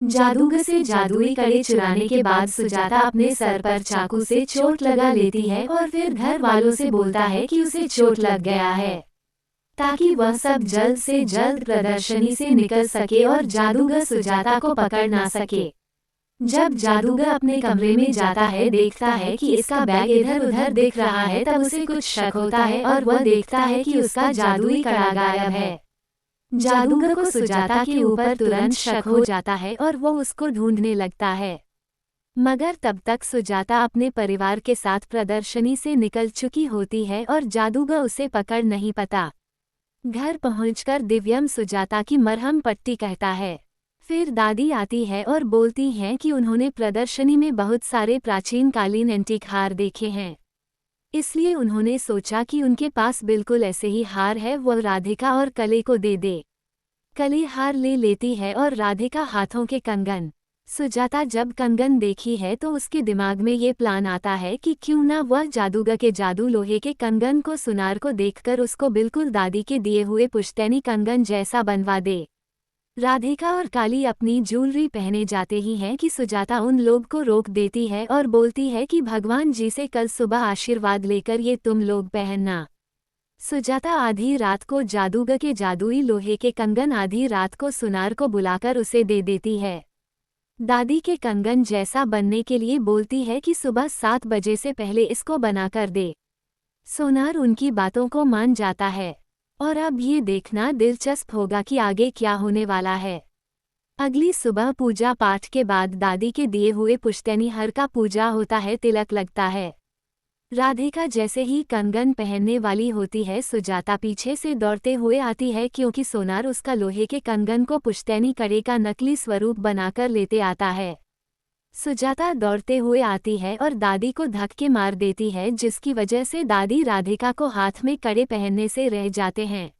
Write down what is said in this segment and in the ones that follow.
जादूगर से जादुई कड़े चुराने के बाद सुजाता अपने सर पर चाकू से चोट लगा लेती है और फिर घर वालों से बोलता है कि उसे चोट लग गया है, ताकि वह सब जल्द से जल्द प्रदर्शनी से निकल सके और जादूगर सुजाता को पकड़ ना सके। जब जादूगर अपने कमरे में जाता है, देखता है कि इसका बैग इधर उधर दिख रहा है, तब उसे कुछ शक होता है और वह देखता है कि उसका जादुई कड़ा गायब है। जादूगर को सुजाता के ऊपर तुरंत शक हो जाता है और वो उसको ढूंढने लगता है, मगर तब तक सुजाता अपने परिवार के साथ प्रदर्शनी से निकल चुकी होती है और जादूगर उसे पकड़ नहीं पाता। घर पहुंचकर दिव्यम सुजाता की मरहम पट्टी कहता है। फिर दादी आती है और बोलती हैं कि उन्होंने प्रदर्शनी में बहुत सारे प्राचीन कालीन एंटीक हार देखे हैं, इसलिए उन्होंने सोचा कि उनके पास बिल्कुल ऐसे ही हार है, वह राधिका और कले को दे दे। कले हार ले लेती है और राधिका हाथों के कंगन। सुजाता जब कंगन देखी है तो उसके दिमाग में ये प्लान आता है कि क्यों ना वह जादूगर के जादू लोहे के कंगन को सुनार को देखकर उसको बिल्कुल दादी के दिए हुए पुश्तैनी कंगन जैसा बनवा दे। राधिका और काली अपनी ज्वेलरी पहने जाते ही हैं कि सुजाता उन लोग को रोक देती है और बोलती है कि भगवान जी से कल सुबह आशीर्वाद लेकर ये तुम लोग पहनना। सुजाता आधी रात को जादूगर के जादुई लोहे के कंगन आधी रात को सुनार को बुलाकर उसे दे देती है। दादी के कंगन जैसा बनने के लिए बोलती है कि सुबह 7 बजे से पहले इसको बनाकर दे। सोनार उनकी बातों को मान जाता है और अब ये देखना दिलचस्प होगा कि आगे क्या होने वाला है। अगली सुबह पूजा पाठ के बाद दादी के दिए हुए पुश्तैनी हर का पूजा होता है, तिलक लगता है। राधिका जैसे ही कंगन पहनने वाली होती है, सुजाता पीछे से दौड़ते हुए आती है क्योंकि सोनार उसका लोहे के कंगन को पुश्तैनी कड़े का नकली स्वरूप बनाकर लेते आता है। सुजाता दौड़ते हुए आती है और दादी को धक्के मार देती है, जिसकी वजह से दादी राधिका को हाथ में कड़े पहनने से रह जाते हैं।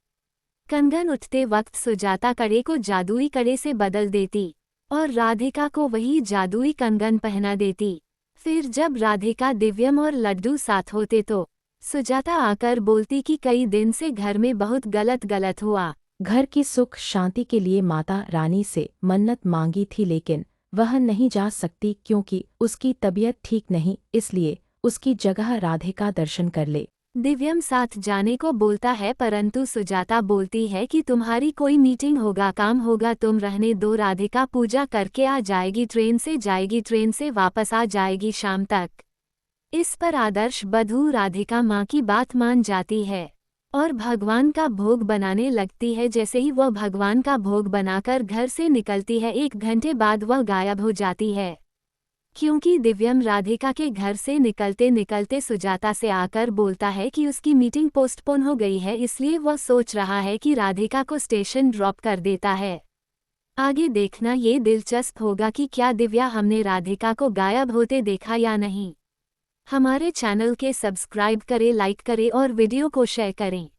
कंगन उठते वक्त सुजाता कड़े को जादुई कड़े से बदल देती और राधिका को वही जादुई कंगन पहना देती। फिर जब राधिका, दिव्यम और लड्डू साथ होते तो सुजाता आकर बोलती कि कई दिन से घर में बहुत गलत हुआ। घर की सुख शांति के लिए माता रानी से मन्नत मांगी थी, लेकिन वह नहीं जा सकती क्योंकि उसकी तबीयत ठीक नहीं, इसलिए उसकी जगह राधिका दर्शन कर ले। दिव्यम साथ जाने को बोलता है, परंतु सुजाता बोलती है कि तुम्हारी कोई मीटिंग होगा, काम होगा, तुम रहने दो। राधिका पूजा करके आ जाएगी, ट्रेन से जाएगी, ट्रेन से वापस आ जाएगी शाम तक। इस पर आदर्श बधू राधिका माँ की बात मान जाती है और भगवान का भोग बनाने लगती है। जैसे ही वह भगवान का भोग बनाकर घर से निकलती है, 1 घंटे बाद वह गायब हो जाती है। क्योंकि दिव्यम राधिका के घर से निकलते निकलते सुजाता से आकर बोलता है कि उसकी मीटिंग पोस्टपोन हो गई है, इसलिए वह सोच रहा है कि राधिका को स्टेशन ड्रॉप कर देता है। आगे देखना ये दिलचस्प होगा कि क्या दिव्या हमने राधिका को गायब होते देखा या नहीं। हमारे चैनल के सब्सक्राइब करें, लाइक करें और वीडियो को शेयर करें।